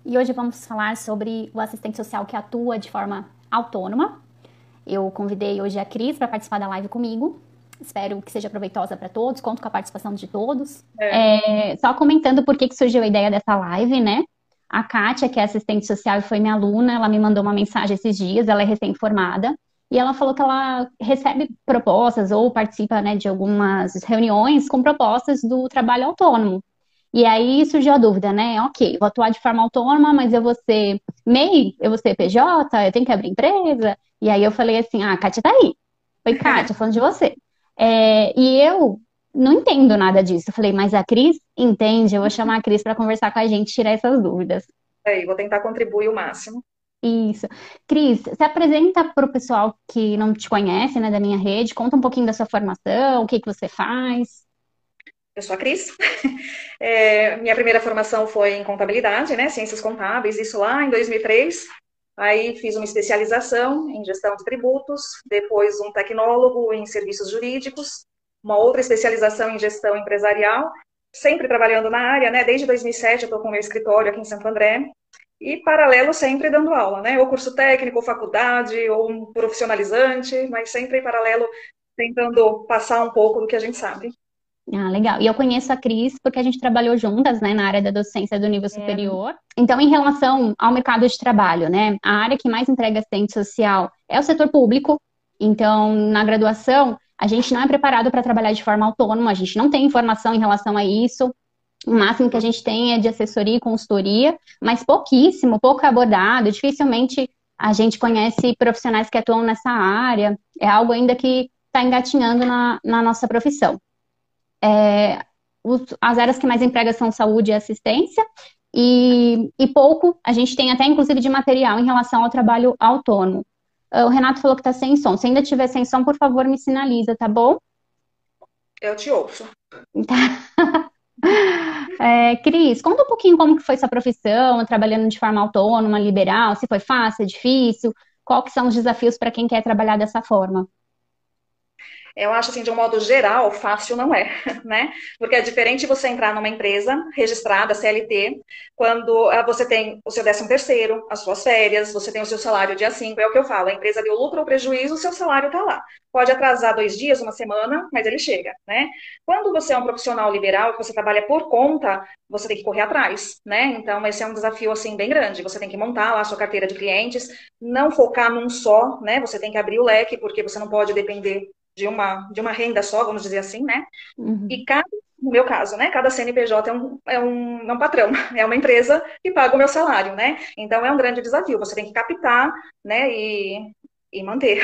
E hoje vamos falar sobre o assistente social que atua de forma autônoma. Eu convidei hoje a Cris para participar da live comigo. Espero que seja proveitosa para todos, conto com a participação de todos. Só comentando por que surgiu a ideia dessa live, né? A Kátia, que é assistente social e foi minha aluna, ela me mandou uma mensagem esses dias, ela é recém-formada, e ela falou que ela recebe propostas ou participa, né, de algumas reuniões com propostas do trabalho autônomo. E aí surgiu a dúvida, né? Ok, vou atuar de forma autônoma, mas eu vou ser MEI, eu vou ser PJ, eu tenho que abrir empresa. E aí eu falei assim, a Kátia tá aí. Oi, Kátia, falando de você. E eu não entendo nada disso. Eu falei, mas a Cris entende, eu vou chamar a Cris para conversar com a gente, tirar essas dúvidas. Aí, vou tentar contribuir o máximo. Isso. Cris, se apresenta para o pessoal que não te conhece, né, da minha rede, conta um pouquinho da sua formação, o que que você faz. Eu sou a Cris. Minha primeira formação foi em contabilidade, né? Ciências contábeis, isso lá em 2003. Aí fiz uma especialização em gestão de tributos, depois um tecnólogo em serviços jurídicos, uma outra especialização em gestão empresarial, sempre trabalhando na área, né? Desde 2007 eu estou com o meu escritório aqui em Santo André. E paralelo sempre dando aula, né? Ou curso técnico, ou faculdade, ou um profissionalizante, mas sempre em paralelo tentando passar um pouco do que a gente sabe. Ah, legal. E eu conheço a Cris porque a gente trabalhou juntas, né, na área da docência do nível superior. Então, em relação ao mercado de trabalho, né, a área que mais entrega assistente social é o setor público. Então, na graduação, a gente não é preparado para trabalhar de forma autônoma, a gente não tem informação em relação a isso. O máximo que a gente tem é de assessoria e consultoria, mas pouquíssimo, pouco é abordado. Dificilmente a gente conhece profissionais que atuam nessa área. É algo ainda que está engatinhando na nossa profissão. As áreas que mais emprega são saúde e assistência, e pouco a gente tem até inclusive de material em relação ao trabalho autônomo. O Renato falou que está sem som. Se ainda tiver sem som, por favor, me sinaliza, tá bom? Eu te ouço. Cris, conta um pouquinho como que foi sua profissão, trabalhando de forma autônoma, liberal, se foi fácil, difícil, qual que são os desafios para quem quer trabalhar dessa forma? Eu acho assim, de um modo geral, fácil não é, né? Porque é diferente você entrar numa empresa registrada, CLT, quando você tem o seu 13º, as suas férias, você tem o seu salário dia 5, é o que eu falo, a empresa deu lucro ou prejuízo, o seu salário está lá. Pode atrasar 2 dias, uma semana, mas ele chega, né? Quando você é um profissional liberal, que você trabalha por conta, você tem que correr atrás, né? Então, esse é um desafio, assim, bem grande. Você tem que montar lá a sua carteira de clientes, não focar num só, né? Você tem que abrir o leque, porque você não pode depender de uma renda só, vamos dizer assim, né? Uhum. E no meu caso, né? Cada CNPJ é um patrão, é uma empresa que paga o meu salário, né? Então é um grande desafio. Você tem que captar, né? E manter.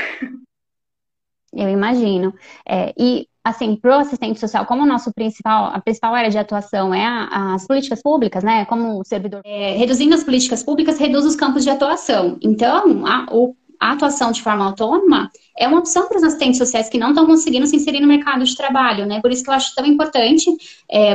Eu imagino. Assim, para o assistente social, como a principal área de atuação é as políticas públicas, né? Como o servidor, reduzindo as políticas públicas, reduz os campos de atuação. Então, a atuação de forma autônoma é uma opção para os assistentes sociais que não estão conseguindo se inserir no mercado de trabalho, né? Por isso que eu acho tão importante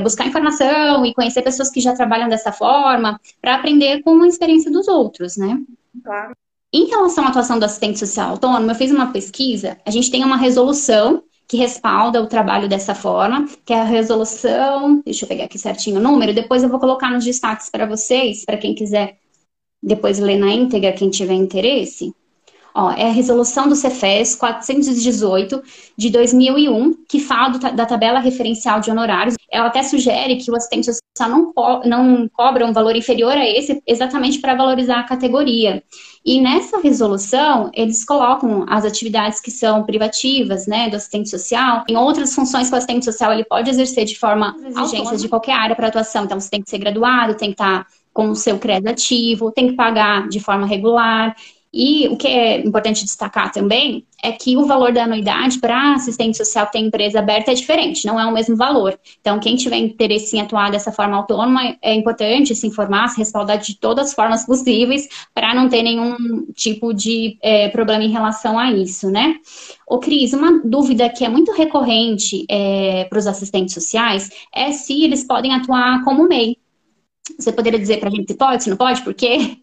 buscar informação e conhecer pessoas que já trabalham dessa forma, para aprender com a experiência dos outros, né? Claro. Em relação à atuação do assistente social autônomo, eu fiz uma pesquisa, a gente tem uma resolução que respalda o trabalho dessa forma, que é a resolução, deixa eu pegar aqui certinho o número, depois eu vou colocar nos destaques para vocês, para quem quiser depois ler na íntegra, quem tiver interesse. Ó, é a resolução do Cefes 418 de 2001, que fala da tabela referencial de honorários. Ela até sugere que o assistente social não cobra um valor inferior a esse, exatamente para valorizar a categoria. E nessa resolução, eles colocam as atividades que são privativas, né, do assistente social, em outras funções que o assistente social ele pode exercer de forma exigências de qualquer área para atuação. Então, você tem que ser graduado, tem que estar com o seu CRES ativo, tem que pagar de forma regular. E o que é importante destacar também é que o valor da anuidade para assistente social que tem empresa aberta é diferente, não é o mesmo valor. Então, quem tiver interesse em atuar dessa forma autônoma, é importante se informar, se respaldar de todas as formas possíveis para não ter nenhum tipo de problema em relação a isso, né? Ô, Cris, uma dúvida que é muito recorrente para os assistentes sociais é se eles podem atuar como MEI. Você poderia dizer para a gente se pode, se não pode, por quê?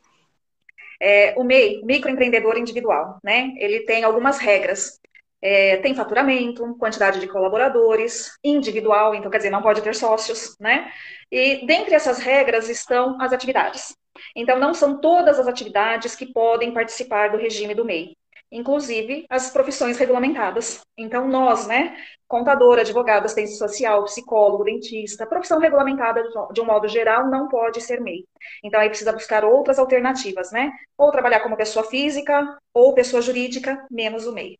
O MEI, microempreendedor individual, né? Ele tem algumas regras. Tem faturamento, quantidade de colaboradores, individual, então quer dizer, não pode ter sócios, né? E dentre essas regras estão as atividades. Então, não são todas as atividades que podem participar do regime do MEI, inclusive as profissões regulamentadas. Então, nós, né, contador, advogado, assistente social, psicólogo, dentista, profissão regulamentada de um modo geral não pode ser MEI. Então, aí precisa buscar outras alternativas, né? Ou trabalhar como pessoa física ou pessoa jurídica, menos o MEI.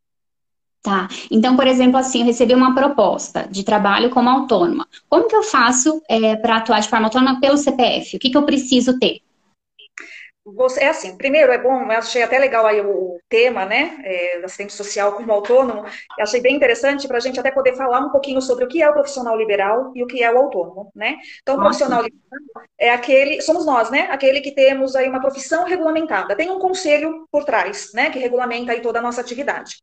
Tá. Então, por exemplo, assim, eu recebi uma proposta de trabalho como autônoma. Como que eu faço para atuar de forma autônoma pelo CPF? O que que eu preciso ter? Você, é assim, primeiro é bom, eu achei até legal aí o tema, né, assistente social como autônomo, eu achei bem interessante para a gente até poder falar um pouquinho sobre o que é o profissional liberal e o que é o autônomo, né? Então, o profissional liberal é aquele, somos nós, né, aquele que temos aí uma profissão regulamentada, tem um conselho por trás, né, que regulamenta aí toda a nossa atividade.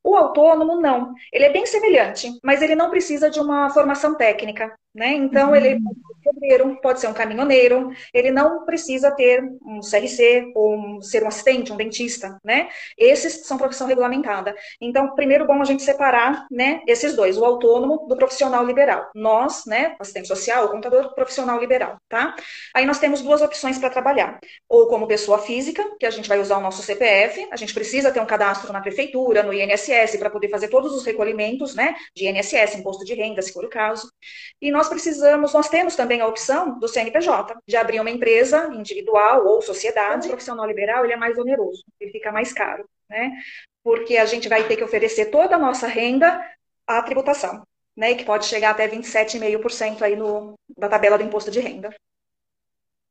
O autônomo, não, ele é bem semelhante, mas ele não precisa de uma formação técnica, né, então ele pode ser um pedreiro, pode ser um caminhoneiro, ele não precisa ter um CRC ou ser um assistente, um dentista, né? Esses são profissão regulamentada. Então, primeiro, bom a gente separar, né, esses dois, o autônomo do profissional liberal. Nós, né, assistente social, o contador profissional liberal, tá? Aí nós temos duas opções para trabalhar. Ou como pessoa física, que a gente vai usar o nosso CPF, a gente precisa ter um cadastro na prefeitura, no INSS, para poder fazer todos os recolhimentos, né, de INSS, imposto de renda, se for o caso. E nós temos também a opção do CNPJ, de abrir uma empresa individual ou sociedade. O profissional liberal, ele é mais oneroso, ele fica mais caro, né? Porque a gente vai ter que oferecer toda a nossa renda à tributação, né? Que pode chegar até 27,5% aí da tabela do imposto de renda.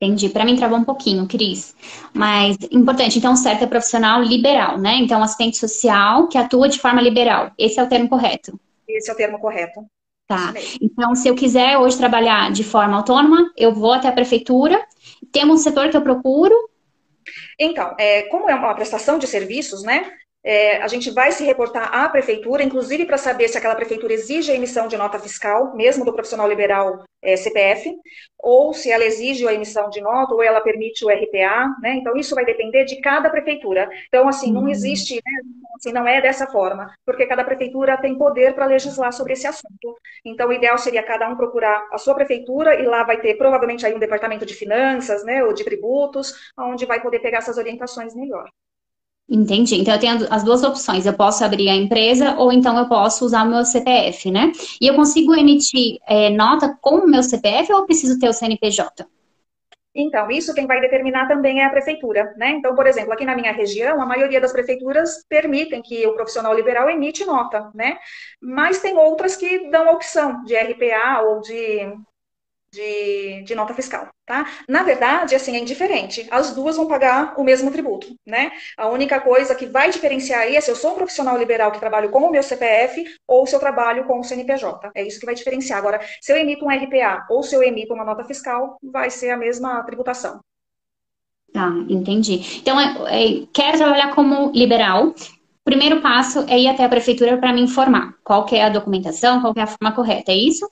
Entendi. Para mim travou um pouquinho, Cris. Mas importante, então, certo é profissional liberal, né? Então, assistente social que atua de forma liberal. Esse é o termo correto. Esse é o termo correto. Isso Tá. mesmo. Então, se eu quiser hoje trabalhar de forma autônoma, eu vou até a prefeitura. Tem um setor que eu procuro. Então, como é uma prestação de serviços, né? A gente vai se reportar à prefeitura, inclusive para saber se aquela prefeitura exige a emissão de nota fiscal, mesmo do profissional liberal CPF, ou se ela exige a emissão de nota, ou ela permite o RPA, né? Então, isso vai depender de cada prefeitura. Então, assim, não existe, né? Assim, não é dessa forma, porque cada prefeitura tem poder para legislar sobre esse assunto. Então, o ideal seria cada um procurar a sua prefeitura, e lá vai ter provavelmente aí um departamento de finanças, né? Ou de tributos, onde vai poder pegar essas orientações melhor. Entendi. Então, eu tenho as duas opções. Eu posso abrir a empresa ou então eu posso usar o meu CPF, né? E eu consigo emitir nota com o meu CPF ou eu preciso ter o CNPJ? Então, isso quem vai determinar também é a prefeitura, né? Então, por exemplo, aqui na minha região, a maioria das prefeituras permitem que o profissional liberal emite nota, né? Mas tem outras que dão a opção de RPA ou de nota fiscal, tá? Na verdade, assim, é indiferente. As duas vão pagar o mesmo tributo, né? A única coisa que vai diferenciar aí é se eu sou um profissional liberal que trabalho com o meu CPF ou se eu trabalho com o CNPJ. É isso que vai diferenciar. Agora, se eu emito um RPA ou se eu emito uma nota fiscal, vai ser a mesma tributação. Tá, entendi. Então, quero trabalhar como liberal. O primeiro passo é ir até a prefeitura para me informar qual que é a documentação, qual que é a forma correta, é isso?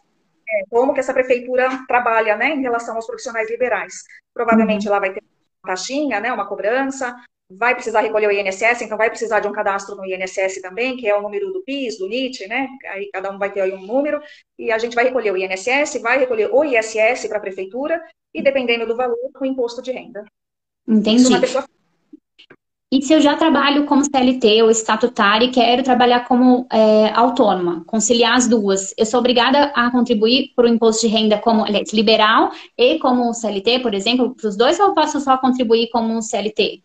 Como que essa prefeitura trabalha, né, em relação aos profissionais liberais. Provavelmente Uhum. lá vai ter uma taxinha, né, uma cobrança, vai precisar recolher o INSS, então vai precisar de um cadastro no INSS também, que é o número do PIS, do NIT, né, aí cada um vai ter aí um número, e a gente vai recolher o INSS, vai recolher o ISS para a prefeitura, e dependendo do valor, o imposto de renda. Isso na Entendi. pessoa. E se eu já trabalho como CLT ou estatutária e quero trabalhar como autônoma, conciliar as duas, eu sou obrigada a contribuir para o imposto de renda como aliás, liberal e como CLT, por exemplo, para os dois, ou eu posso só contribuir como um CLT?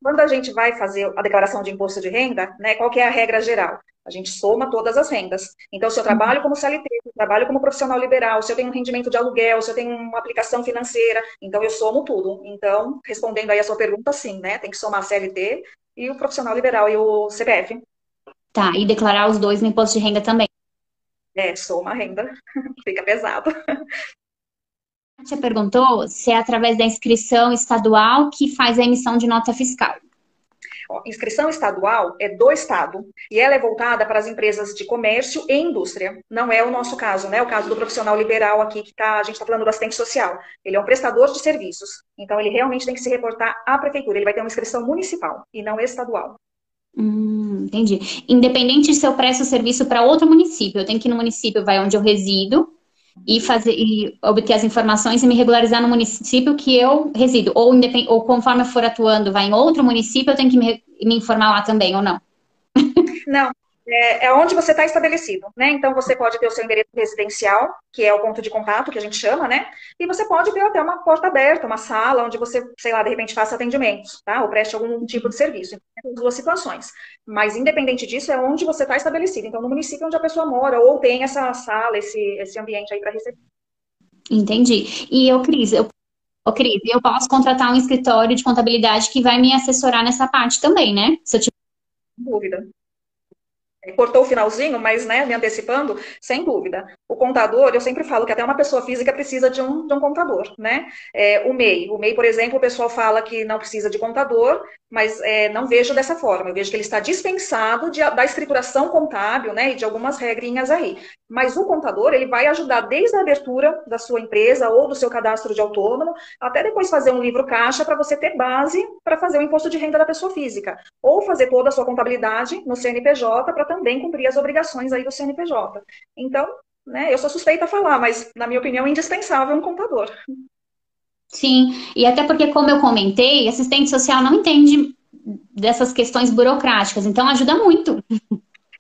Quando a gente vai fazer a declaração de imposto de renda, né, qual que é a regra geral? A gente soma todas as rendas. Então, se eu trabalho como CLT, se eu trabalho como profissional liberal, se eu tenho um rendimento de aluguel, se eu tenho uma aplicação financeira, então eu somo tudo. Então, respondendo aí a sua pergunta, sim, né? Tem que somar a CLT e o profissional liberal e o CPF. Tá, e declarar os dois no imposto de renda também. Soma a renda, fica pesado. Você perguntou se é através da inscrição estadual que faz a emissão de nota fiscal. Ó, inscrição estadual é do Estado e ela é voltada para as empresas de comércio e indústria. Não é o nosso caso, né? O caso do profissional liberal aqui, a gente está falando do assistente social. Ele é um prestador de serviços. Então, ele realmente tem que se reportar à prefeitura. Ele vai ter uma inscrição municipal e não estadual. Entendi. Independente se eu presto serviço para outro município, eu tenho que ir no município, vai onde eu resido, e obter as informações e me regularizar no município que eu resido. Ou conforme eu for atuando, vai em outro município, eu tenho que me informar lá também, ou não? Não, é onde você está estabelecido, né? Então você pode ter o seu endereço residencial, que é o ponto de contato que a gente chama, né? E você pode ter até uma porta aberta, uma sala onde você, sei lá, de repente faça atendimentos, tá? Ou preste algum tipo de serviço. Então, tem duas situações. Mas independente disso, é onde você está estabelecido. Então, no município onde a pessoa mora, ou tem essa sala, esse ambiente aí para receber. Entendi. E Cris, eu posso contratar um escritório de contabilidade que vai me assessorar nessa parte também, né? Se eu tiver Dúvida. Cortou o finalzinho, mas, né, me antecipando, sem dúvida. O contador, eu sempre falo que até uma pessoa física precisa de um contador, né? O MEI, por exemplo, o pessoal fala que não precisa de contador, mas não vejo dessa forma. Eu vejo que ele está dispensado da escrituração contábil, né, e de algumas regrinhas aí. Mas o contador, ele vai ajudar desde a abertura da sua empresa ou do seu cadastro de autônomo, até depois fazer um livro caixa para você ter base para fazer o imposto de renda da pessoa física. Ou fazer toda a sua contabilidade no CNPJ para também cumprir as obrigações aí do CNPJ. Então, né, eu sou suspeita a falar, mas na minha opinião é indispensável um contador. sim, e até porque, como eu comentei, assistente social não entende dessas questões burocráticas, então ajuda muito.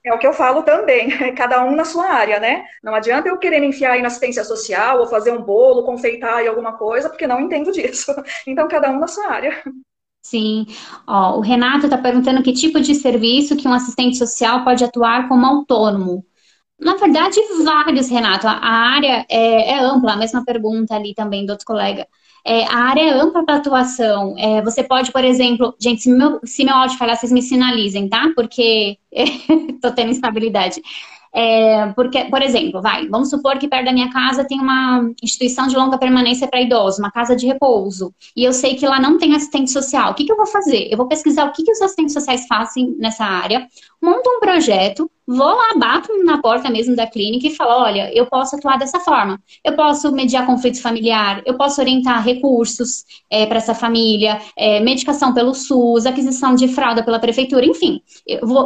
É o que eu falo também, cada um na sua área, né? Não adianta eu querer me enfiar aí na assistência social ou fazer um bolo, confeitar aí alguma coisa, porque não entendo disso. Então, cada um na sua área. Sim, ó, o Renato está perguntando que tipo de serviço que um assistente social pode atuar como autônomo. Na verdade, vários, Renato. A área é ampla, a mesma pergunta ali também do outro colega. A área é ampla para atuação. Você pode, por exemplo, gente, se meu áudio falhar, vocês me sinalizem, tá? Porque estou tendo instabilidade. Porque, por exemplo, vamos supor que perto da minha casa tem uma instituição de longa permanência para idosos, uma casa de repouso, e eu sei que lá não tem assistente social. O que eu vou fazer? Eu vou pesquisar o que os assistentes sociais fazem nessa área, monto um projeto, vou lá, bato na porta mesmo da clínica e falo, olha, eu posso atuar dessa forma. Eu posso mediar conflitos familiares, eu posso orientar recursos para essa família, medicação pelo SUS, aquisição de fralda pela prefeitura, enfim.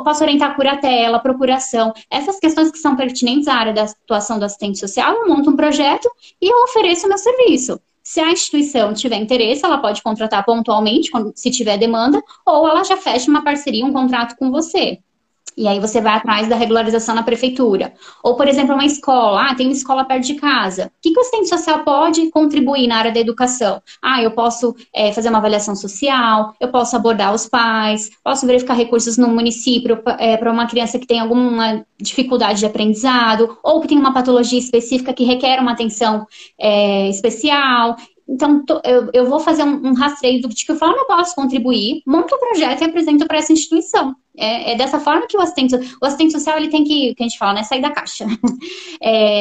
Posso orientar curatela, procuração, essas questões que são pertinentes à área da atuação do assistente social, eu monto um projeto e eu ofereço o meu serviço. Se a instituição tiver interesse, ela pode contratar pontualmente, se tiver demanda, ou ela já fecha uma parceria, um contrato com você. E aí você vai atrás da regularização na prefeitura. Ou, por exemplo, uma escola. Tem uma escola perto de casa. O que o assistente social pode contribuir na área da educação? Eu posso fazer uma avaliação social, eu posso abordar os pais, posso verificar recursos no município para uma criança que tem alguma dificuldade de aprendizado, ou que tem uma patologia específica que requer uma atenção especial. Então, eu vou fazer um rastreio de que forma eu posso contribuir, monto o projeto e apresento para essa instituição. É dessa forma que o assistente social ele tem que a gente fala, né, sair da caixa.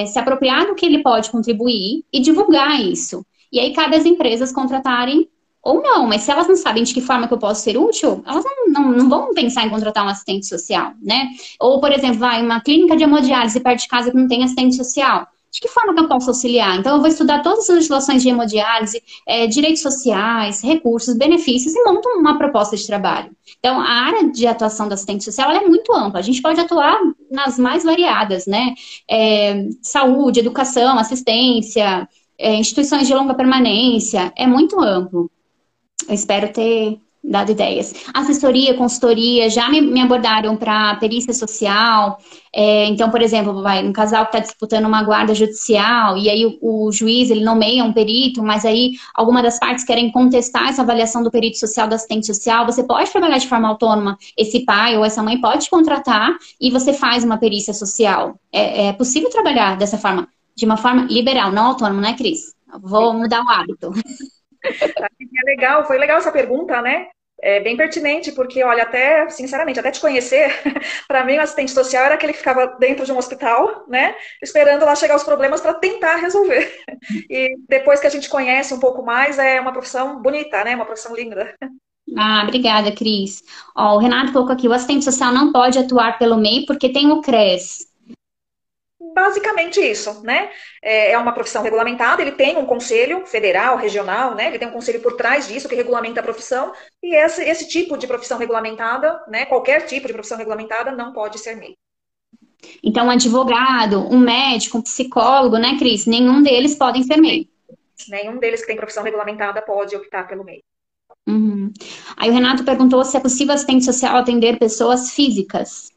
Se apropriar do que ele pode contribuir e divulgar isso. E aí cabe às empresas contratarem ou não, mas se elas não sabem de que forma que eu posso ser útil, elas não vão pensar em contratar um assistente social, né? Ou, por exemplo, uma clínica de hemodiálise perto de casa que não tem assistente social. De que forma que eu posso auxiliar? Então, eu vou estudar todas as legislações de hemodiálise, direitos sociais, recursos, benefícios e monto uma proposta de trabalho. Então, a área de atuação do assistente social ela é muito ampla. A gente pode atuar nas mais variadas, né? Saúde, educação, assistência, instituições de longa permanência. É muito amplo. Eu espero ter dado ideias. Assessoria, consultoria, já me abordaram para perícia social. Então, por exemplo, um casal que está disputando uma guarda judicial e aí o juiz ele nomeia um perito, mas aí alguma das partes querem contestar essa avaliação do perito social, do assistente social. Você pode trabalhar de forma autônoma. Esse pai ou essa mãe pode te contratar e você faz uma perícia social. É possível trabalhar dessa forma, de uma forma liberal, não autônoma, né, Cris? Vou mudar o hábito. Foi legal essa pergunta, né? É bem pertinente, porque, olha, até, sinceramente, até te conhecer, para mim, o assistente social era aquele que ficava dentro de um hospital, né? Esperando lá chegar os problemas para tentar resolver. E depois que a gente conhece um pouco mais, é uma profissão bonita, né? Uma profissão linda. Obrigada, Cris. O Renato colocou aqui, o assistente social não pode atuar pelo MEI porque tem o CRES. Basicamente isso, né? É uma profissão regulamentada, ele tem um conselho federal, regional, né? Ele tem um conselho por trás disso que regulamenta a profissão, e esse tipo de profissão regulamentada, né? Qualquer tipo de profissão regulamentada não pode ser MEI. Então, um advogado, um médico, um psicólogo, né, Cris? Nenhum deles podem ser MEI. Nenhum deles que tem profissão regulamentada pode optar pelo MEI. Uhum. Aí o Renato perguntou se é possível assistente social atender pessoas físicas.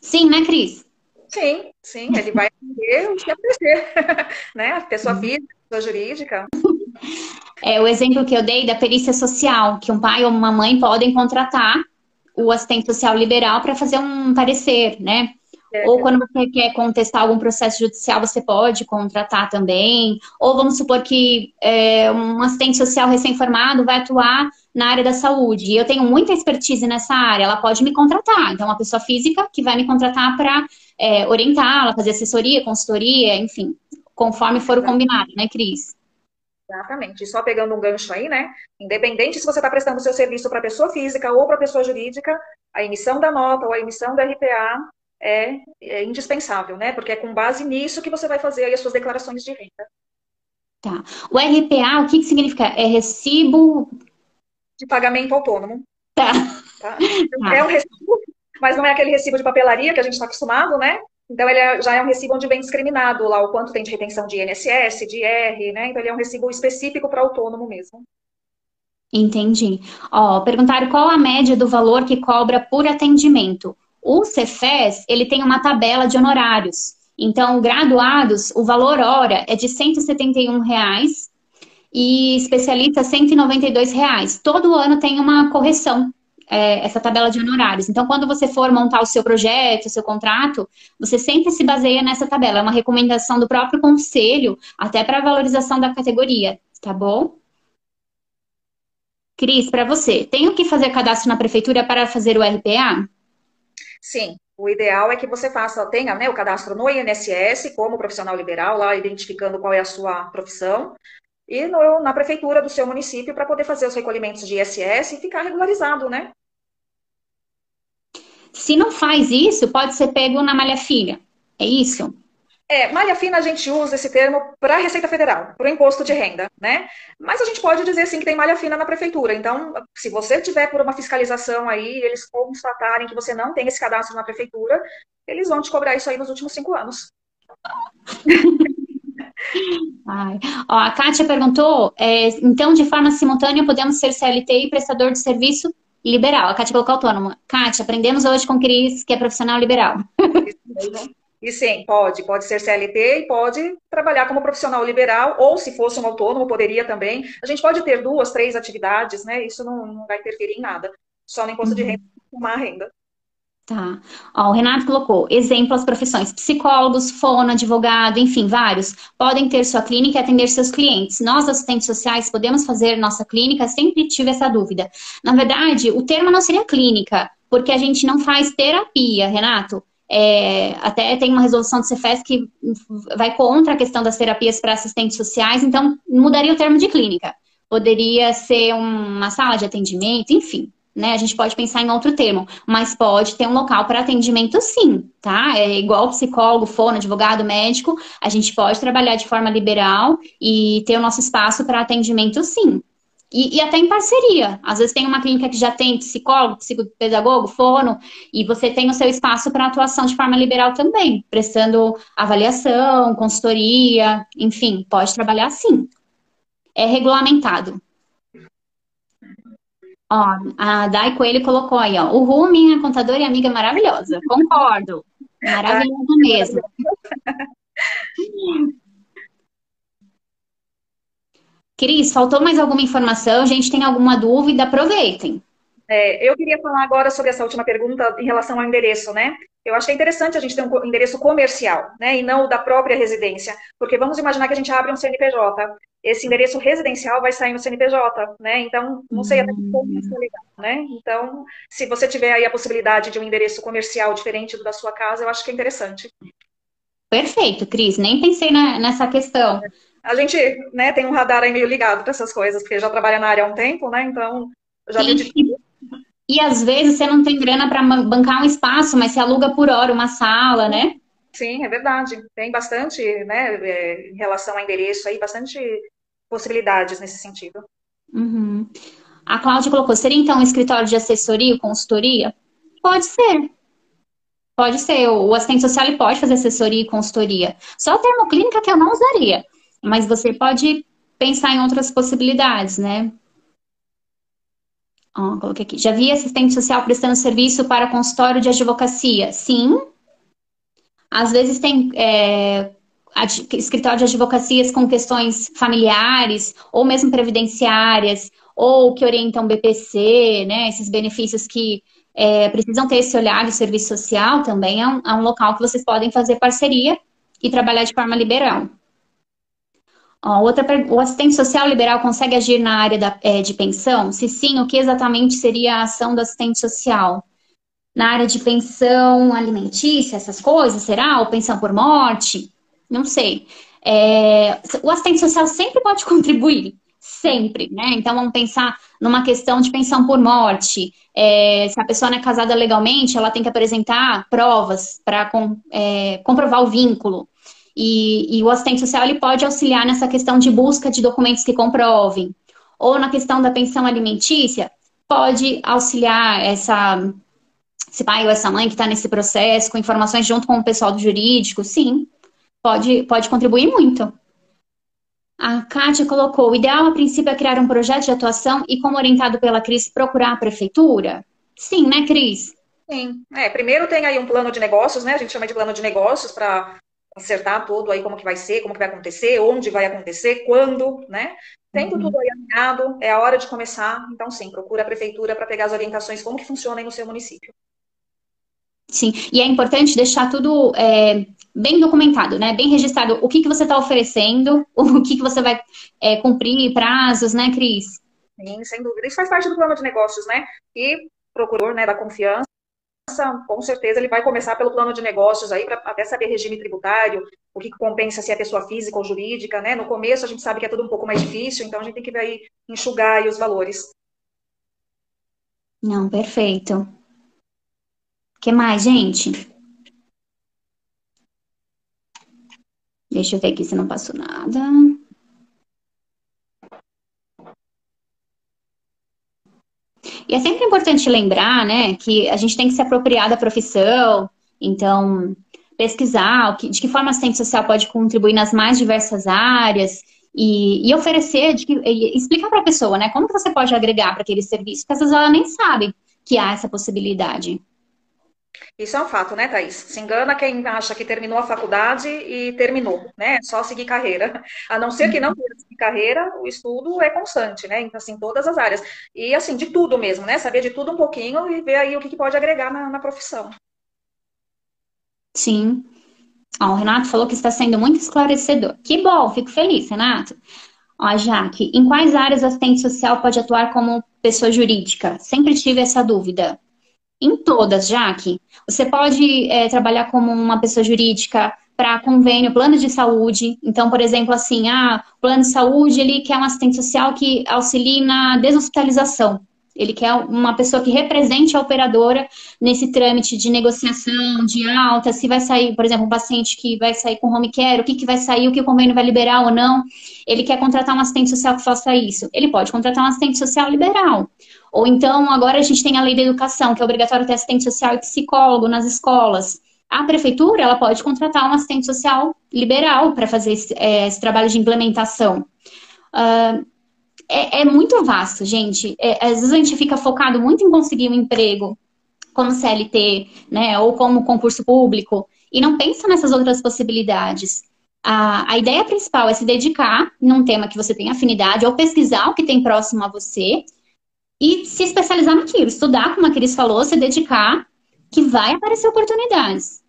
Sim, né, Cris? Sim, sim, ele vai atender o que aparecer, né? A pessoa física, a pessoa jurídica. É o exemplo que eu dei da perícia social, que um pai ou uma mãe podem contratar o assistente social liberal para fazer um parecer, né? Ou É, quando você quer contestar algum processo judicial, você pode contratar também. Ou vamos supor que um assistente social recém-formado vai atuar na área da saúde. E eu tenho muita expertise nessa área, ela pode me contratar. Então, uma pessoa física que vai me contratar para orientá-la, fazer assessoria, consultoria, enfim, conforme for o combinado, né, Cris? exatamente. E só pegando um gancho aí, né? Independente se você está prestando seu serviço para pessoa física ou para pessoa jurídica, a emissão da nota ou a emissão da RPA é indispensável, né? Porque é com base nisso que você vai fazer aí as suas declarações de renda. Tá. O RPA, o que que significa? É recibo. De pagamento autônomo, Tá, tá? É um tá. recibo, mas não é aquele recibo de papelaria que a gente está acostumado, né? Então, ele já é um recibo onde vem discriminado lá o quanto tem de retenção de INSS, de IR, né? Então, ele é um recibo específico para autônomo mesmo. Entendi. Ó, perguntaram qual a média do valor que cobra por atendimento. O Cefes, ele tem uma tabela de honorários. Então, graduados, o valor hora é de R$ 171 e especialista R$ 192. Todo ano tem uma correção, essa tabela de honorários. Então, quando você for montar o seu projeto, o seu contrato, você sempre se baseia nessa tabela. É uma recomendação do próprio conselho, até para a valorização da categoria, tá bom? Cris, para você, tenho que fazer cadastro na prefeitura para fazer o RPA? Sim, o ideal é que você tenha, né, o cadastro no INSS como profissional liberal, lá identificando qual é a sua profissão, e na prefeitura do seu município para poder fazer os recolhimentos de ISS e ficar regularizado, né? Se não faz isso, pode ser pego na malha fina. É isso? Malha fina a gente usa esse termo para a Receita Federal, para o imposto de renda, né? Mas a gente pode dizer sim que tem malha fina na prefeitura. Então, se você tiver por uma fiscalização aí, eles constatarem que você não tem esse cadastro na prefeitura, eles vão te cobrar isso aí nos últimos 5 anos. Ai. Ó, a Kátia perguntou, então, de forma simultânea, podemos ser CLT e prestador de serviço liberal. A Kátia colocou autônomo. Kátia, aprendemos hoje com Cris, que é profissional liberal. Isso mesmo. E sim, pode ser CLT e pode trabalhar como profissional liberal, ou se fosse um autônomo, poderia também. A gente pode ter 2, 3 atividades, né? Isso não vai interferir em nada. Só no imposto de renda, uma renda. Tá. Ó, o Renato colocou exemplo as profissões psicólogos, fono, advogado, enfim, vários. Podem ter sua clínica e atender seus clientes. Nós, assistentes sociais, podemos fazer nossa clínica? Sempre tive essa dúvida. Na verdade, o termo não seria clínica, porque a gente não faz terapia, Renato. Até tem uma resolução do Cefes que vai contra a questão das terapias para assistentes sociais, então mudaria o termo de clínica. Poderia ser uma sala de atendimento, enfim, né? A gente pode pensar em outro termo, mas pode ter um local para atendimento sim, tá? É igual psicólogo, fono, advogado, médico, a gente pode trabalhar de forma liberal e ter o nosso espaço para atendimento sim. E até em parceria. Às vezes tem uma clínica que já tem psicólogo, psicopedagogo, fono, e você tem o seu espaço para atuação de forma liberal também, prestando avaliação, consultoria, enfim, pode trabalhar sim. É regulamentado. Ó, a Dai Coelho colocou aí, ó. O Ru, minha contadora e amiga maravilhosa. Concordo. Ah, Maravilhosa mesmo. Cris, faltou mais alguma informação? Gente, tem alguma dúvida? Aproveitem. eu queria falar agora sobre essa última pergunta em relação ao endereço, né? Eu acho que é interessante a gente ter um endereço comercial, né? E não o da própria residência. Porque vamos imaginar que a gente abre um CNPJ. Esse endereço residencial vai sair no CNPJ, né? Então, não sei até que ponto isso é legal, né? Então, se você tiver aí a possibilidade de um endereço comercial diferente do da sua casa, eu acho que é interessante. Perfeito, Cris. Nem pensei nessa questão. A gente, né, tem um radar aí meio ligado para essas coisas, porque já trabalha na área há um tempo, né? Então, eu já vi Sim, de e às vezes você não tem grana para bancar um espaço, mas você aluga por hora uma sala, né? Sim, é verdade. Tem bastante, né, em relação a endereço aí, bastante possibilidades nesse sentido. Uhum. A Cláudia colocou, seria então um escritório de assessoria, consultoria? Pode ser. Pode ser, o assistente social ele pode fazer assessoria e consultoria. Só a termoclínica que eu não usaria, mas você pode pensar em outras possibilidades, né? Ó, coloquei aqui. Já vi assistente social prestando serviço para consultório de advocacia? Sim. Às vezes tem escritório de advocacias com questões familiares, ou mesmo previdenciárias, ou que orientam BPC, né? Esses benefícios que precisam ter esse olhar de serviço social também é um local que vocês podem fazer parceria e trabalhar de forma liberal. Ó, o assistente social liberal consegue agir na área de pensão? Se sim, o que exatamente seria a ação do assistente social? Na área de pensão alimentícia, essas coisas, será? Ou pensão por morte? Não sei. O assistente social sempre pode contribuir, sempre, né? Então vamos pensar numa questão de pensão por morte. Se a pessoa não é casada legalmente, ela tem que apresentar provas para comprovar o vínculo. E o assistente social ele pode auxiliar nessa questão de busca de documentos que comprovem. Ou na questão da pensão alimentícia, pode auxiliar esse pai ou essa mãe que está nesse processo, com informações junto com o pessoal do jurídico, sim, pode contribuir muito. A Kátia colocou, o ideal a princípio é criar um projeto de atuação e, como orientado pela Cris, procurar a prefeitura? Sim, né, Cris? Sim. Primeiro tem aí um plano de negócios, né? A gente chama de plano de negócios para acertar tudo aí como que vai ser, como que vai acontecer, onde vai acontecer, quando, né? Tendo tudo aí alinhado, é a hora de começar. Então, sim, procura a prefeitura para pegar as orientações, como que funciona aí no seu município. Sim, e é importante deixar tudo bem documentado, né? Bem registrado. O que você está oferecendo, o que você vai cumprir, prazos, né, Cris? Sim, sem dúvida. Isso faz parte do plano de negócios, né? E procurador, né, da confiança, com certeza ele vai começar pelo plano de negócios aí, para até saber regime tributário, o que compensa se é pessoa física ou jurídica, né? No começo a gente sabe que é tudo um pouco mais difícil, então a gente tem que ver aí, enxugar aí os valores. Não, perfeito. O que mais, gente? Deixa eu ver aqui se não passou nada. E é sempre importante lembrar, né, que a gente tem que se apropriar da profissão, então pesquisar de que forma a assistente social pode contribuir nas mais diversas áreas e oferecer, e explicar para a pessoa, né, como que você pode agregar para aquele serviço, porque às vezes ela nem sabe que há essa possibilidade. Isso é um fato, né, Thaís? Se engana quem acha que terminou a faculdade e terminou, né? É só seguir carreira. A não ser que não queira seguir carreira, o estudo é constante, né? Então, assim, todas as áreas. E, assim, de tudo mesmo, né? Saber de tudo um pouquinho e ver aí o que pode agregar na profissão. Sim. Ó, o Renato falou que está sendo muito esclarecedor. Que bom, fico feliz, Renato. Ó, Jaque, em quais áreas a assistente social pode atuar como pessoa jurídica? Sempre tive essa dúvida. Em todas, Jaque. Você pode trabalhar como uma pessoa jurídica para convênio, plano de saúde. Então, por exemplo, assim, o plano de saúde, ele quer um assistente social que auxilie na deshospitalização. Ele quer uma pessoa que represente a operadora nesse trâmite de negociação, de alta, se vai sair, por exemplo, um paciente que vai sair com home care, o que vai sair, o que o convênio vai liberar ou não. Ele quer contratar um assistente social que faça isso. Ele pode contratar um assistente social liberal. Ou então, agora a gente tem a lei da educação, que é obrigatório ter assistente social e psicólogo nas escolas. A prefeitura, ela pode contratar um assistente social liberal para fazer esse trabalho de implementação. É muito vasto, gente. Às vezes a gente fica focado muito em conseguir um emprego como CLT, né, ou como concurso público, e não pensa nessas outras possibilidades. A ideia principal é se dedicar num tema que você tem afinidade, ou pesquisar o que tem próximo a você, e se especializar naquilo, estudar, como a Cris falou, se dedicar, que vai aparecer oportunidades.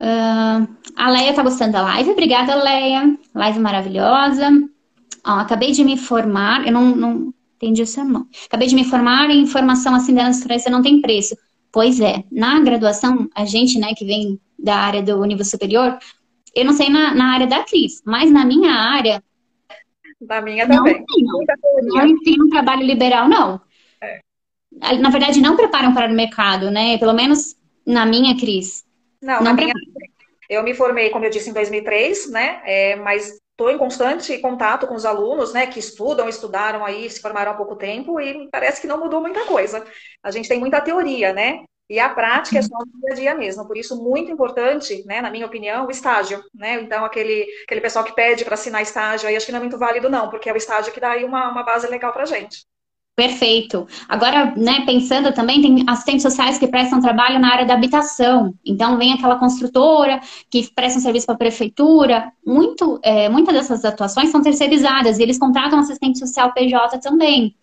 A Leia tá gostando da live, obrigada, Leia. Live maravilhosa. Ó, acabei de me formar, eu não entendi o seu nome. Acabei de me formar em formação assim da natureza não tem preço. Pois é, na graduação, a gente, né, que vem da área do nível superior, eu não sei na área da Cris, mas na minha área, Da minha não também. ensinam. Muita Não teoria. ensinam trabalho liberal, não. É. Na verdade, não preparam para o mercado, né? Pelo menos na minha, Cris. Não, na Não minha, preparam. eu me formei, como eu disse, em 2003, né? Mas estou em constante contato com os alunos, né? Que estudam, estudaram aí, se formaram há pouco tempo e parece que não mudou muita coisa. A gente tem muita teoria, né? E a prática é só no dia a dia mesmo. Por isso, muito importante, né, na minha opinião, o estágio, né? Então, aquele pessoal que pede para assinar estágio aí, acho que não é muito válido, não, porque é o estágio que dá aí uma base legal pra gente. Perfeito. Agora, né, pensando também, tem assistentes sociais que prestam trabalho na área da habitação. Então, vem aquela construtora que presta um serviço para a prefeitura. Muitas dessas atuações são terceirizadas e eles contratam assistente social PJ também.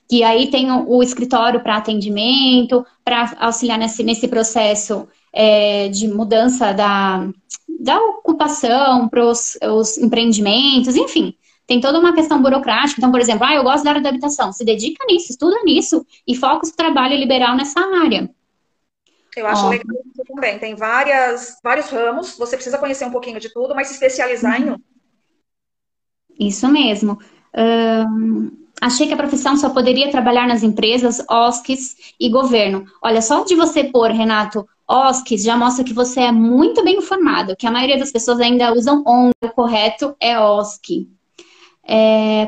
Que aí tem o escritório para atendimento, para auxiliar nesse processo de mudança da ocupação para os empreendimentos, enfim. Tem toda uma questão burocrática. Então, por exemplo, eu gosto da área da habitação. Se dedica nisso, estuda nisso e foca o seu trabalho liberal nessa área. Eu acho Ó, legal isso também. Tem vários ramos, você precisa conhecer um pouquinho de tudo, mas se especializar em um. isso mesmo. Achei que a profissão só poderia trabalhar nas empresas, OSCs e governo. Olha, só de você pôr, Renato, OSCs já mostra que você é muito bem informado, que a maioria das pessoas ainda usam ONG, o correto é OSC.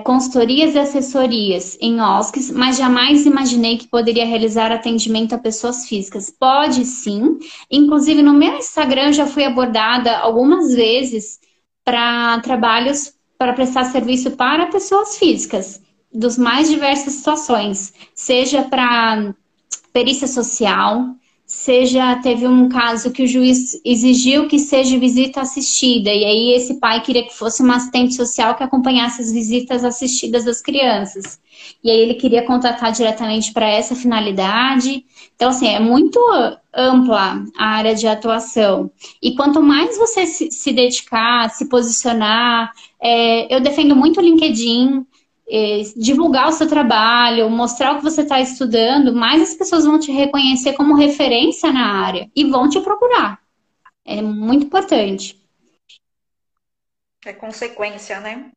Consultorias e assessorias em OSCs, mas jamais imaginei que poderia realizar atendimento a pessoas físicas. Pode sim. Inclusive, no meu Instagram já fui abordada algumas vezes para trabalhos para prestar serviço para pessoas físicas, dos mais diversas situações, seja para perícia social, seja, teve um caso que o juiz exigiu que seja visita assistida, e aí esse pai queria que fosse uma assistente social que acompanhasse as visitas assistidas das crianças. E aí ele queria contratar diretamente para essa finalidade. Então, assim, é muito ampla a área de atuação. E quanto mais você se dedicar, se posicionar, eu defendo muito o LinkedIn, divulgar o seu trabalho, mostrar o que você está estudando, mais as pessoas vão te reconhecer como referência na área e vão te procurar. É muito importante. É consequência, né?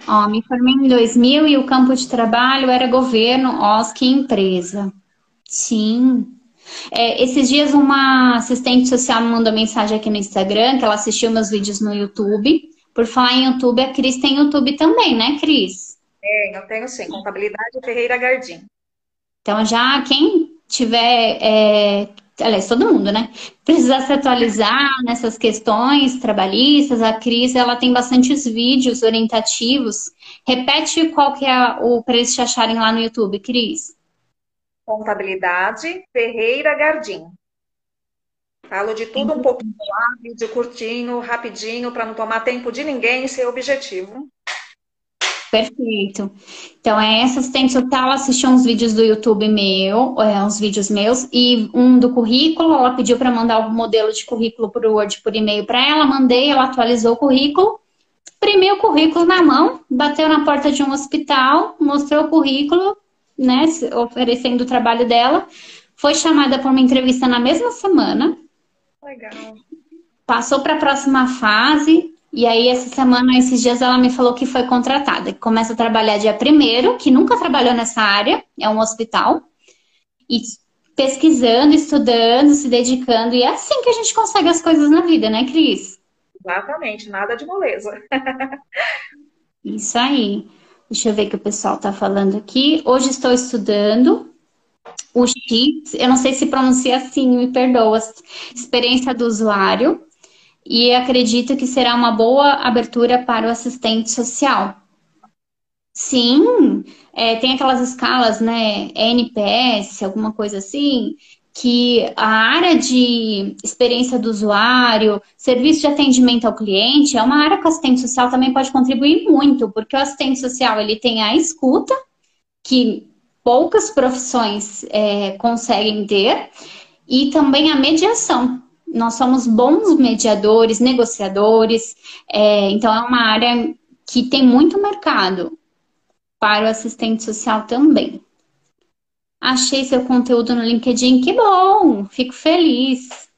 Ó, me formei em 2000 e o campo de trabalho era governo, OSC e empresa. Sim. Esses dias uma assistente social me mandou mensagem aqui no Instagram que ela assistiu meus vídeos no YouTube. Por falar em YouTube, a Cris tem YouTube também, né, Cris? Eu tenho sim, Contabilidade Ferreira Gardim. Então, já quem tiver, aliás, todo mundo, né? Precisar se atualizar nessas questões trabalhistas, a Cris, ela tem bastantes vídeos orientativos. Repete qual que é o para eles te acharem lá no YouTube, Cris. Contabilidade Ferreira Gardim. Falo de tudo um pouquinho lá, vídeo curtinho, rapidinho, para não tomar tempo de ninguém e ser objetivo. Perfeito. Então, essa assistente social ela assistiu uns vídeos do YouTube uns vídeos meus, e um do currículo, ela pediu para mandar o modelo de currículo por Word por e-mail para ela, mandei, ela atualizou o currículo, imprimiu o currículo na mão, bateu na porta de um hospital, mostrou o currículo, né, oferecendo o trabalho dela, foi chamada para uma entrevista na mesma semana, Legal. passou para a próxima fase, e aí essa semana, esses dias, ela me falou que foi contratada, que começa a trabalhar dia primeiro, que nunca trabalhou nessa área, é um hospital, e pesquisando, estudando, se dedicando, e é assim que a gente consegue as coisas na vida, né, Cris? Exatamente, nada de moleza. Isso aí. Deixa eu ver o que o pessoal está falando aqui. Hoje estou estudando o X, eu não sei se pronuncia assim, me perdoa, experiência do usuário, e acredito que será uma boa abertura para o assistente social. Sim, tem aquelas escalas, né, NPS, alguma coisa assim, que a área de experiência do usuário, serviço de atendimento ao cliente, é uma área que o assistente social também pode contribuir muito, porque o assistente social ele tem a escuta, que poucas profissões conseguem ter, e também a mediação. Nós somos bons mediadores, negociadores, então é uma área que tem muito mercado para o assistente social também. Achei seu conteúdo no LinkedIn, que bom, fico feliz.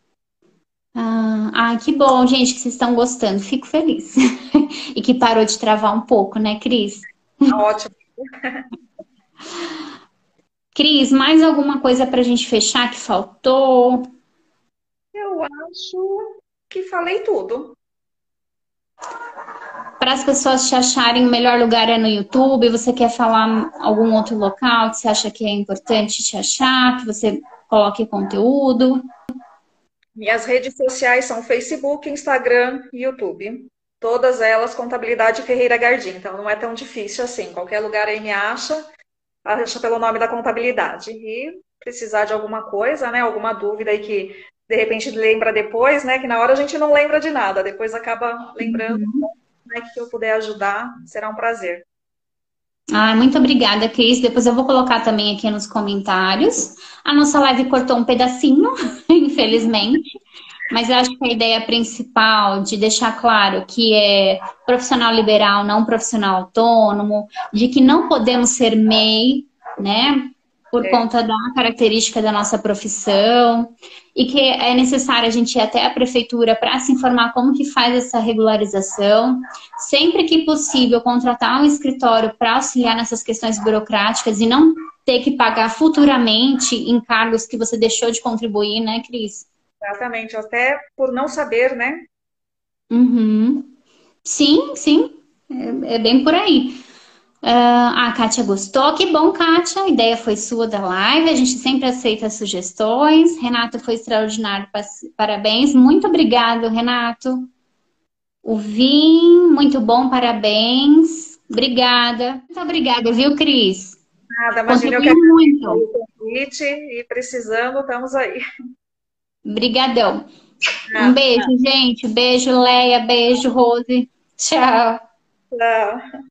Que bom, gente, que vocês estão gostando, fico feliz. E que parou de travar um pouco, né, Cris? Ótimo. Cris, mais alguma coisa para a gente fechar que faltou? Eu acho que falei tudo. para as pessoas te acharem, o melhor lugar é no YouTube? Você quer falar algum outro local que você acha que é importante te achar, que você coloque conteúdo? Minhas redes sociais são Facebook, Instagram e YouTube. Todas elas Contabilidade Ferreira Gardim. Então não é tão difícil assim. Qualquer lugar aí me acha pelo nome da contabilidade. E precisar de alguma coisa, né? Alguma dúvida aí que de repente lembra depois, né? Que na hora a gente não lembra de nada, depois acaba lembrando, né? Que eu puder ajudar, será um prazer. Ah, muito obrigada, Cris. Depois eu vou colocar também aqui nos comentários. A nossa live cortou um pedacinho, infelizmente. Mas eu acho que a ideia principal de deixar claro que é profissional liberal, não profissional autônomo, de que não podemos ser MEI, né? Por É, conta da característica da nossa profissão, e que é necessário a gente ir até a prefeitura para se informar como que faz essa regularização. Sempre que possível, contratar um escritório para auxiliar nessas questões burocráticas e não ter que pagar futuramente em cargos que você deixou de contribuir, né, Cris? exatamente. Até por não saber, né? Uhum. Sim, sim, é bem por aí. A Kátia gostou. Que bom, Kátia. A ideia foi sua da live. A gente sempre aceita sugestões. Renato foi extraordinário. Parabéns. Muito obrigado, Renato. O Vim, muito bom, parabéns. Obrigada. Muito obrigada, viu, Cris? Nada, imagina eu que Contribuiu agradeço muito. o convite e precisando, estamos aí. Obrigadão. Um Ah, beijo, gente. Beijo, Leia. Beijo, Rose. Tchau. tchau.